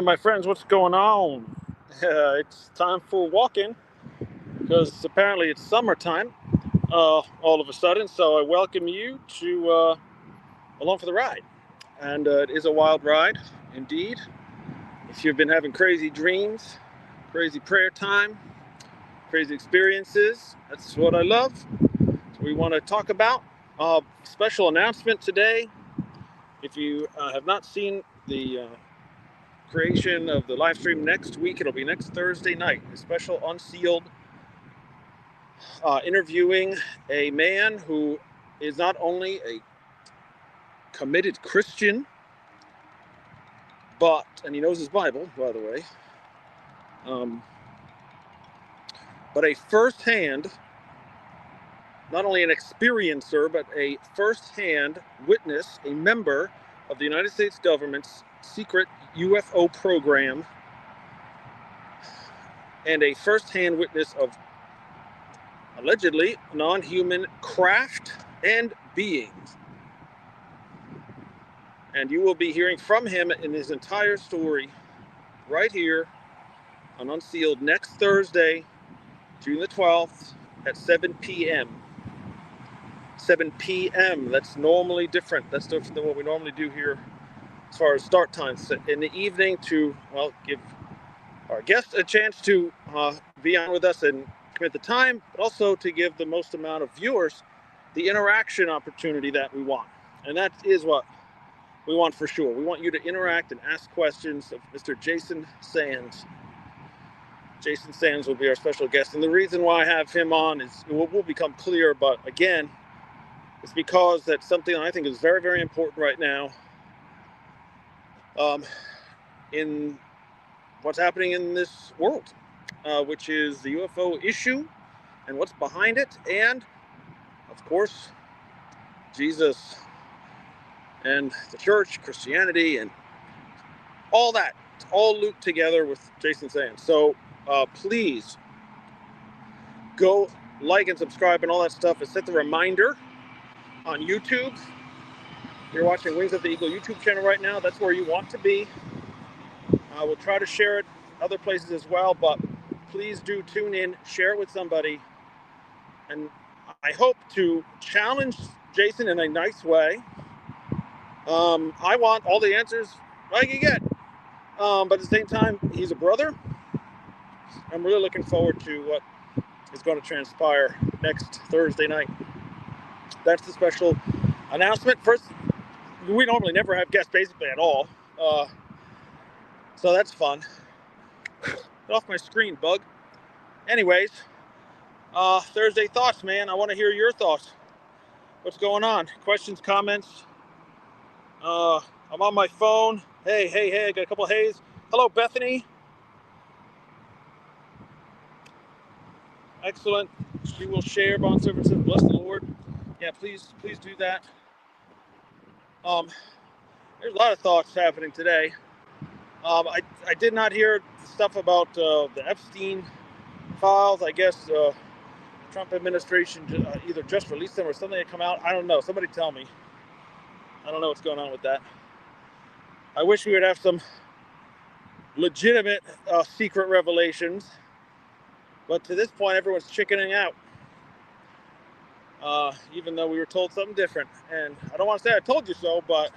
My friends, what's going on? It's time for walking because apparently it's summertime all of a sudden. So I welcome you to along for the ride. And it is a wild ride indeed. If you've been having crazy dreams, crazy prayer time, crazy experiences, that's what I love. So we want to talk about a special announcement today. If you have not seen the creation of the live stream next week, it'll be next Thursday night, a special unsealed interviewing a man who is not only a committed Christian, and he knows his Bible, by the way, but a first-hand, not only an experiencer, but a first-hand witness, a member of the United States government's secret UFO program, and a first-hand witness of allegedly non-human craft and beings. And you will be hearing from him in his entire story right here on Unsealed next Thursday, June the 12th at 7 p.m. 7 p.m. That's normally different. That's different than what we normally do here as far as start times in the evening to, well, give our guests a chance to be on with us and commit the time, but also to give the most amount of viewers the interaction opportunity that we want. And that is what we want for sure. We want you to interact and ask questions of Mr. Jason Sands. Jason Sands will be our special guest. And the reason why I have him on is, it will become clear, but again, it's because that's something I think is very, very important right now in what's happening in this world, which is the UFO issue and what's behind it, and of course, Jesus and the church, Christianity, and all that. It's all looped together with Jason Sands. So please go like and subscribe and all that stuff, and set the reminder on YouTube. You're watching Wings of the Eagle YouTube channel right now. That's where you want to be. We'll try to share it other places as well, but please do tune in, share it with somebody, and I hope to challenge Jason in a nice way. I want all the answers I can get, but at the same time, he's a brother. I'm really looking forward to what is going to transpire next Thursday night. That's the special announcement. First, we normally never have guests basically at all, so that's fun. Get off my screen, bug. Anyways, Thursday thoughts, man. I want to hear your thoughts. What's going on? Questions, comments? I'm on my phone. Hey, I got a couple of hays. Hello, Bethany. Excellent. She will share. Bond services. Bless the Lord. Yeah, please do that. There's a lot of thoughts happening today. I did not hear stuff about the Epstein files. I guess the Trump administration either just released them or something had come out. I don't know. Somebody tell me. I don't know what's going on with that. I wish we would have some legitimate secret revelations. But to this point, everyone's chickening out. Even though we were told something different. And I don't want to say I told you so, but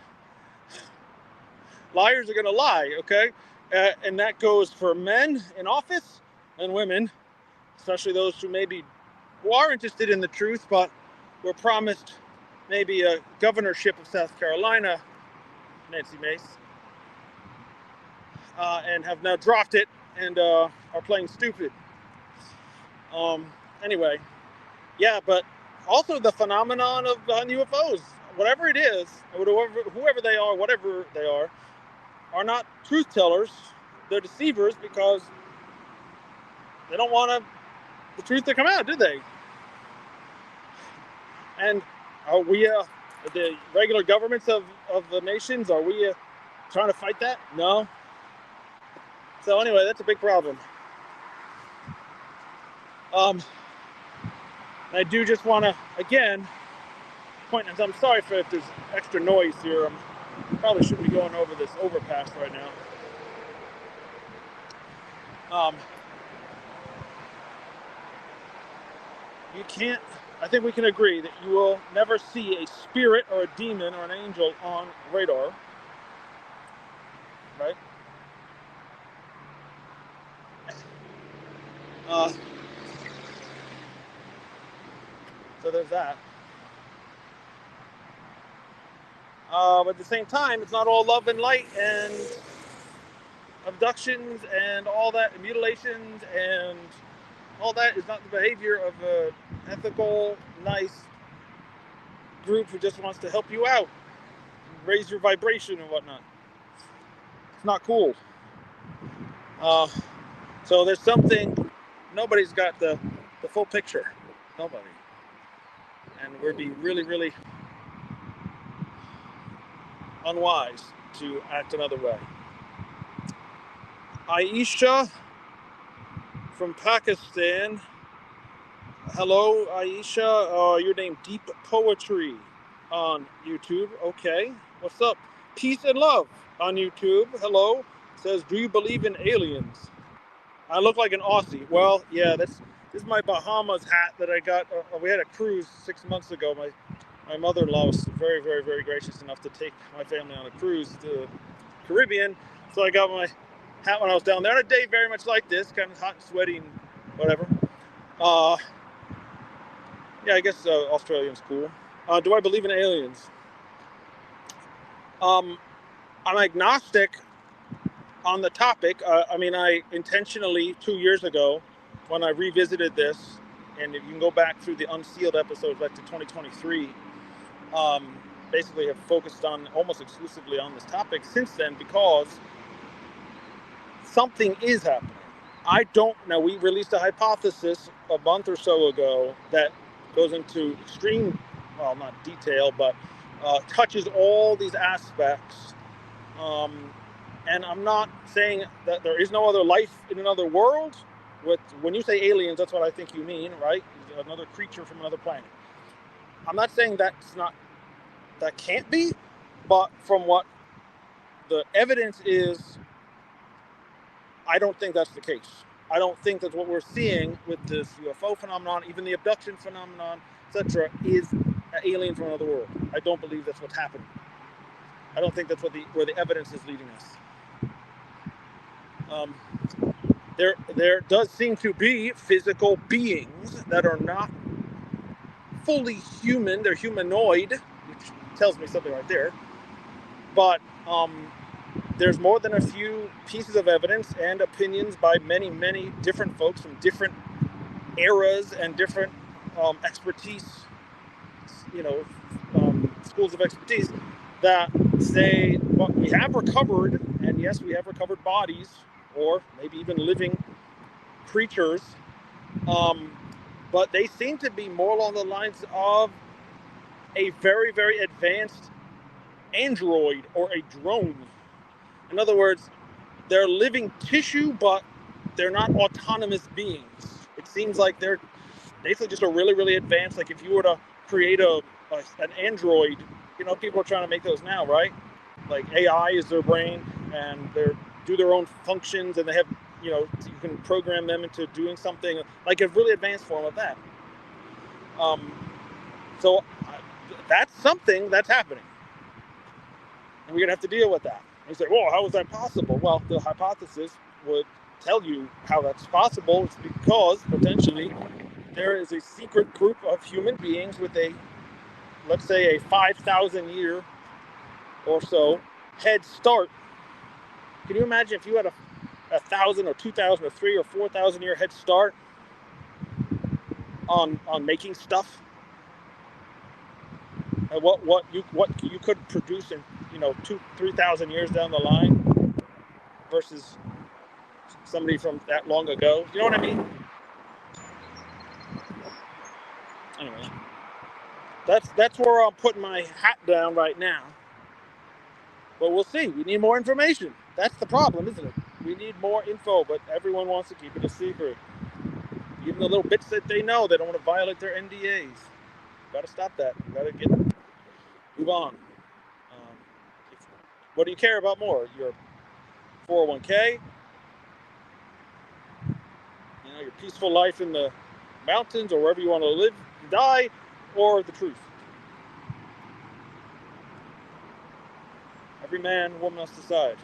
liars are going to lie, okay? And that goes for men in office and women, especially those who are interested in the truth, but were promised maybe a governorship of South Carolina, Nancy Mace, and have now dropped it and are playing stupid. Anyway, yeah, but also the phenomenon of UFOs, whatever it is, whoever they are, whatever they are not truth tellers. They're deceivers because they don't want the truth to come out, do they? And are we, the regular governments of the nations, are we trying to fight that? No. So anyway, that's a big problem. I do just want to, again, point, and I'm sorry if there's extra noise here. Probably shouldn't be going over this overpass right now. Um, you can't, I think we can agree that you will never see a spirit or a demon or an angel on radar, right? So there's that. But at the same time, it's not all love and light and abductions and all that, mutilations and all that is not the behavior of an ethical, nice group who just wants to help you out, raise your vibration and whatnot. It's not cool. So there's something, nobody's got the full picture. Nobody. And we'd be really, really unwise to act another way. Aisha from Pakistan. Hello, Aisha. Your name Deep Poetry on YouTube. Okay. What's up? Peace and love on YouTube. Hello. Says, do you believe in aliens? I look like an Aussie. Well, yeah, this is my Bahamas hat that I got. We had a cruise 6 months ago. My mother-in-law was very, very, very gracious enough to take my family on a cruise to the Caribbean. So I got my hat when I was down there on a day very much like this, kind of hot and sweaty and whatever. Yeah, I guess Australian's cool. Do I believe in aliens? I'm agnostic on the topic. I intentionally 2 years ago, when I revisited this, and if you can go back through the Unsealed episodes back to 2023, basically have focused on almost exclusively on this topic since then because something is happening. I don't know. We released a hypothesis a month or so ago that goes into extreme, well, not detail, but touches all these aspects. And I'm not saying that there is no other life in another world. When you say aliens, that's what I think you mean, right? Another creature from another planet. I'm not saying that can't be, but from what the evidence is, I don't think that's the case. I don't think that what we're seeing with this UFO phenomenon, even the abduction phenomenon, etc., is an alien from another world. I don't believe that's what's happening. I don't think that's where the evidence is leading us. There does seem to be physical beings that are not fully human. They're humanoid, which tells me something right there. But there's more than a few pieces of evidence and opinions by many, many different folks from different eras and different expertise, schools of expertise that say what we have recovered, and yes, we have recovered bodies or maybe even living creatures, but they seem to be more along the lines of a very, very advanced android or a drone. In other words, they're living tissue, but they're not autonomous beings. It seems like they're basically just a really, really advanced, like if you were to create an android, people are trying to make those now, right? Like AI is their brain and they do their own functions and they have, you can program them into doing something like a really advanced form of that. So that's something that's happening. And we're going to have to deal with that. And you say, well, how is that possible? Well, the hypothesis would tell you how that's possible. It's because potentially there is a secret group of human beings with let's say a 5,000 year or so head start. Can you imagine if you had a 1,000 or 2,000 or 3,000 or 4,000 year head start on making stuff? And what you could produce in 2,000-3,000 years down the line versus somebody from that long ago. You know what I mean? Anyway, that's where I'm putting my hat down right now. But we'll see. We need more information. That's the problem, isn't it? We need more info, but everyone wants to keep it a secret. Even the little bits that they know, they don't want to violate their NDAs. Got to stop that. Got to move on. What do you care about more? Your 401k? peaceful life in the mountains or wherever you want to live, die, or the truth. Every man, woman must decide.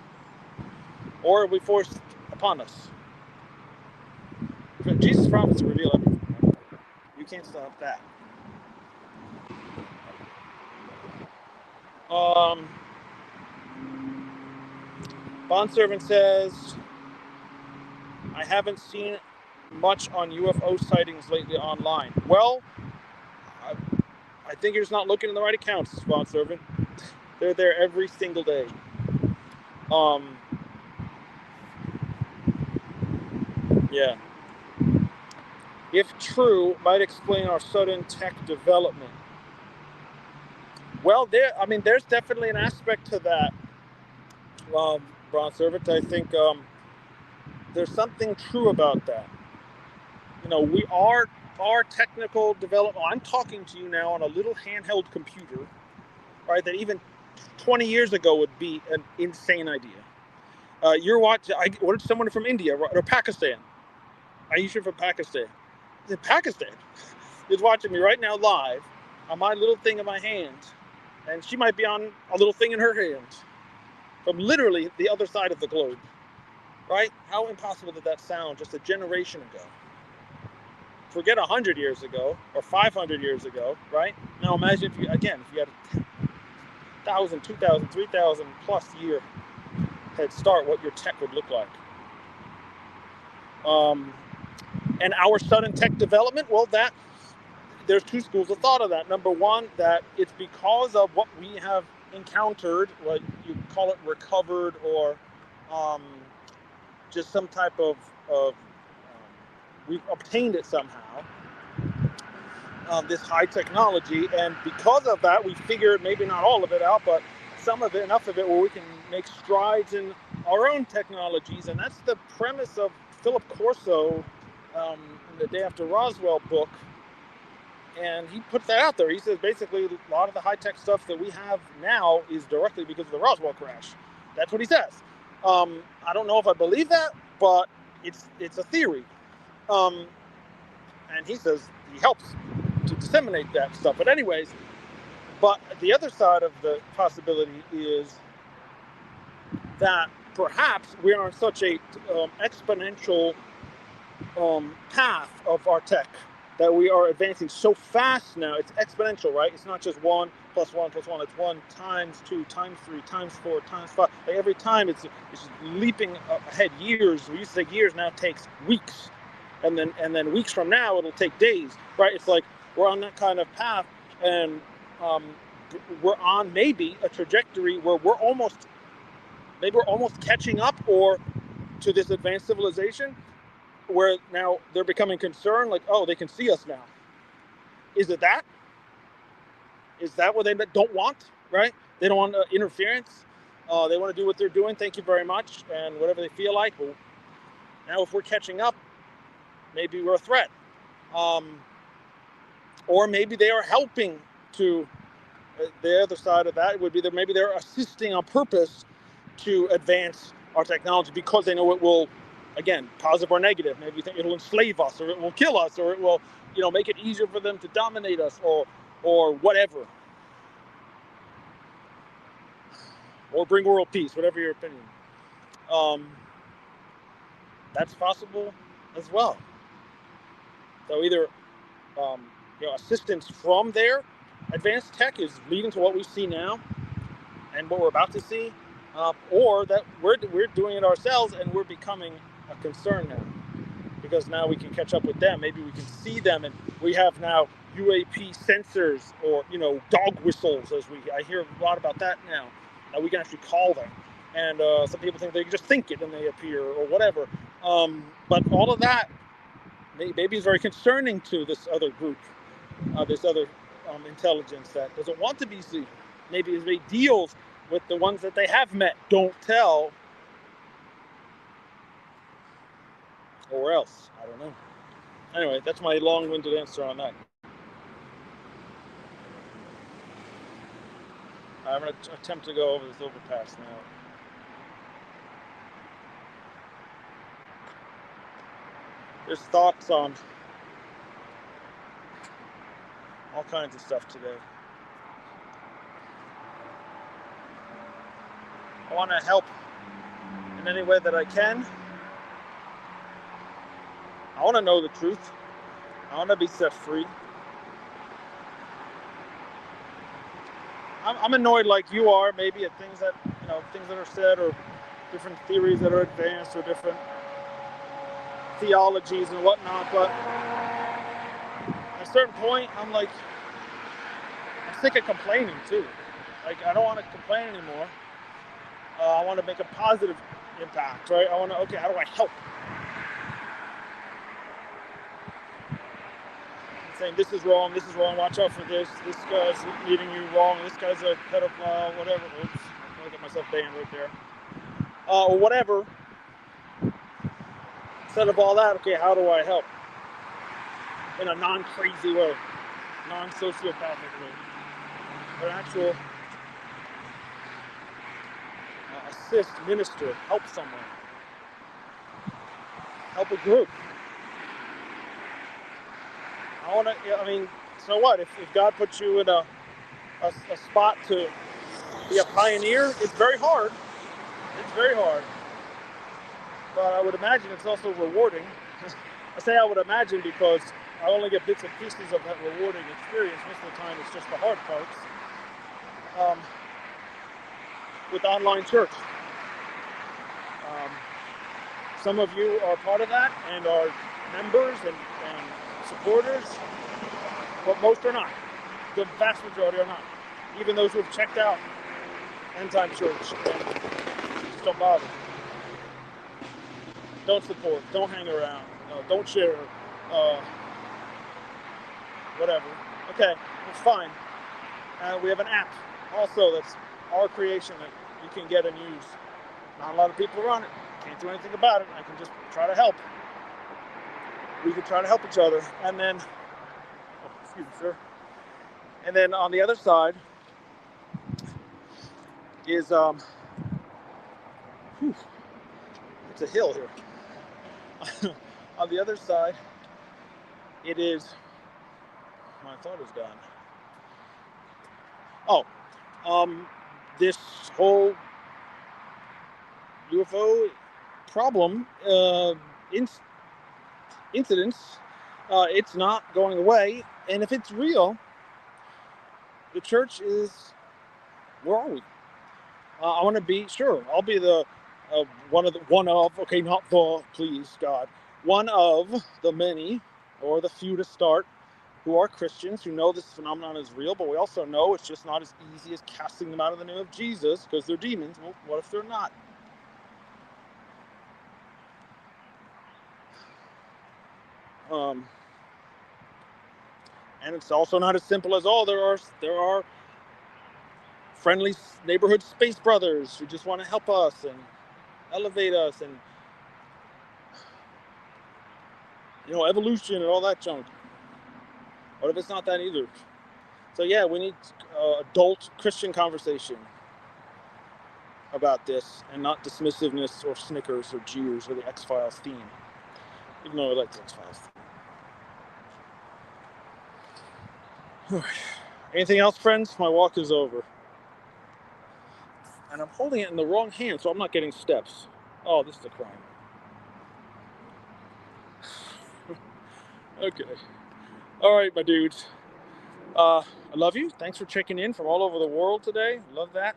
Or it'll be forced upon us. Jesus promised to reveal everything. You can't stop that. Bondservant says, I haven't seen much on UFO sightings lately online. Well, I think you're just not looking in the right accounts, Bondservant. They're there every single day. Yeah. If true, might explain our sudden tech development. Well, there's definitely an aspect to that, Bondservant. I think there's something true about that. We are our technical development. I'm talking to you now on a little handheld computer, right? That even 20 years ago would be an insane idea. You're watching. What if someone from India or Pakistan? Are you sure from Pakistan? Pakistan is watching me right now live on my little thing in my hand, and she might be on a little thing in her hand from literally the other side of the globe, right? How impossible did that sound just a generation ago? Forget 100 years ago or 500 years ago, right? Now imagine if you had a 1,000, 2,000, 3,000 plus year head start, what your tech would look like. And our sudden tech development, well, there's two schools of thought of that. Number one, that it's because of what we have encountered, what you call it recovered, or just some type of we've obtained it somehow, this high technology, and because of that, we figured maybe not all of it out, but some of it, enough of it, where we can make strides in our own technologies. And that's the premise of Philip Corso in the Day After Roswell book. And he puts that out there. He says basically a lot of the high-tech stuff that we have now is directly because of the Roswell crash. That's what he says. I don't know if I believe that, but it's a theory. And he says he helps to disseminate that stuff. But anyways, but the other side of the possibility is that perhaps we are on such a exponential path of our tech that we are advancing so fast now. It's exponential, right? It's not just 1 + 1 + 1. It's 1 times 2 times 3 times 4 times 5. Like every time it's leaping ahead years. We used to take years, now it takes weeks. And then weeks from now it'll take days, right? It's like we're on that kind of path, and we're on maybe a trajectory where we're almost catching up or to this advanced civilization, where now they're becoming concerned, like, oh, they can see us now. Is it that? Is that what they don't want, right? They don't want interference. They want to do what they're doing. Thank you very much. And whatever they feel like. Well, now if we're catching up, maybe we're a threat. Or maybe they are helping to the other side of that would be that maybe they're assisting on purpose to advance our technology because they know it will, again, positive or negative. Maybe it'll enslave us, or it will kill us, or it will, make it easier for them to dominate us, or whatever, or bring world peace, whatever your opinion. That's possible as well. So either assistance from their advanced tech is leading to what we see now and what we're about to see, or that we're doing it ourselves and we're becoming a concern now, because now we can catch up with them. Maybe we can see them, and we have now UAP sensors, or dog whistles, I hear a lot about that now. Now we can actually call them, and some people think they can just think it and they appear, or whatever. But all of that maybe is very concerning to this other group, this other intelligence that doesn't want to be seen. Maybe it deals with the ones that they have met. Don't tell. Or else. I don't know. Anyway, that's my long-winded answer on that. I'm going to attempt to go over this overpass now. There's thoughts on all kinds of stuff today. I want to help in any way that I can. I want to know the truth. I want to be set free. I'm annoyed like you are, maybe at things that are said, or different theories that are advanced, or different theologies and whatnot. But at a certain point, I'm sick of complaining too. Like, I don't want to complain anymore. I want to make a positive impact, right? How do I help? I'm saying this is wrong, watch out for this guy's leading you wrong, this guy's a pedophile, whatever. Oops, I'm gonna get myself banned right there. Or whatever. Instead of all that, okay, how do I help? In a non-crazy way, non-sociopathic way. An actual assist, minister, help someone, help a group. So what? If God puts you in a spot to be a pioneer, it's very hard. It's very hard. But I would imagine it's also rewarding. I say I would imagine because I only get bits and pieces of that rewarding experience. Most of the time it's just the hard parts. With online church. Some of you are part of that and are members and supporters, but most are not. The vast majority are not. Even those who have checked out End Time Church and just don't bother. Don't support. Don't hang around. Don't share. Whatever. Okay, it's fine. We have an app also that's our creation that you can get and use. Not a lot of people run it. Can't do anything about it. I can just try to help. We can try to help each other. And then, excuse me, sir. And then on the other side is, it's a hill here. On the other side, it is, my thought is gone. This whole UFO problem, incidents, it's not going away. And if it's real, the church is, where are we? I want to be sure. I'll be the one of, okay, not the, please God, one of the many, or the few to start, who are Christians, who know this phenomenon is real, but we also know it's just not as easy as casting them out of the name of Jesus because they're demons. Well, what if they're not? And it's also not as simple as, there are friendly neighborhood space brothers who just want to help us and elevate us and, evolution and all that junk. What if it's not that either? So yeah, we need adult Christian conversation about this, and not dismissiveness or snickers or jeers or the X-Files theme. Even though I like the X-Files theme. Anything else, friends? My walk is over. And I'm holding it in the wrong hand, so I'm not getting steps. Oh, this is a crime. Okay. All right, my dudes. I love you. Thanks for checking in from all over the world today. Love that.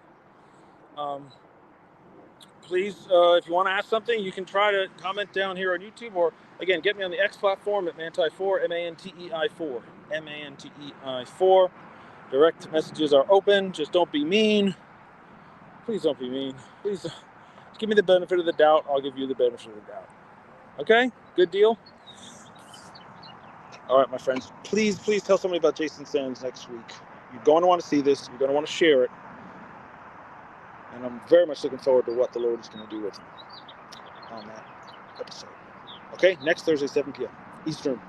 Please, if you want to ask something, you can try to comment down here on YouTube, or again, get me on the X platform at Mantei4, MANTEI4, MANTEI4. Direct messages are open. Just don't be mean. Please don't be mean. Please give me the benefit of the doubt. I'll give you the benefit of the doubt. Okay? Good deal? All right, my friends. Please tell somebody about Jason Sands next week. You're going to want to see this. You're going to want to share it. And I'm very much looking forward to what the Lord is going to do with him on that episode. Okay? Next Thursday, 7 p.m. Eastern.